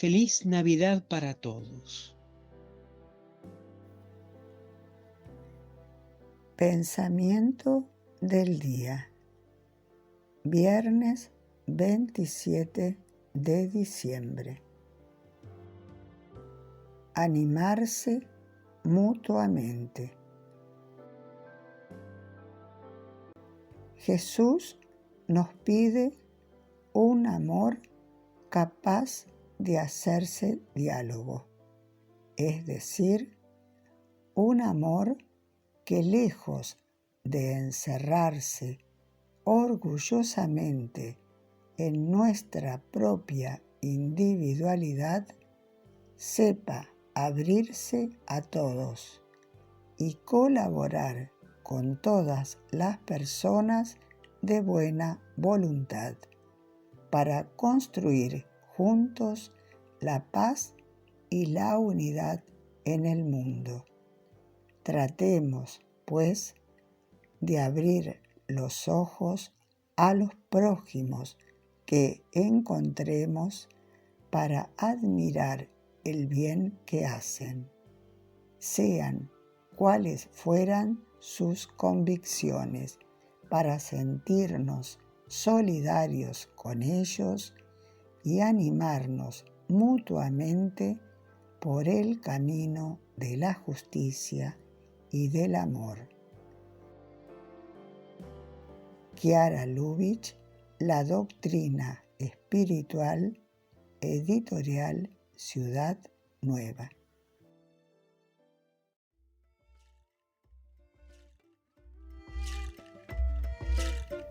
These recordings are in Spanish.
Feliz Navidad para todos. Pensamiento del día. Viernes 27 de diciembre. Animarse mutuamente. Jesús nos pide un amor capaz de hacerse diálogo, es decir, un amor que lejos de encerrarse orgullosamente en nuestra propia individualidad, sepa abrirse a todos y colaborar con todas las personas de buena voluntad para construir juntos la paz y la unidad en el mundo. Tratemos, pues, de abrir los ojos a los prójimos que encontremos para admirar el bien que hacen, sean cuales fueran sus convicciones, para sentirnos solidarios con ellos y animarnos mutuamente por el camino de la justicia y del amor. Chiara Lubich, La Doctrina Espiritual, Editorial Ciudad Nueva.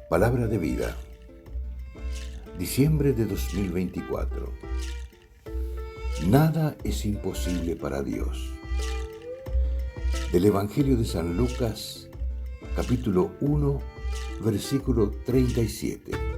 Palabra de vida. Diciembre de 2024. Nada es imposible para Dios. Del Evangelio de San Lucas, capítulo 1, versículo 37.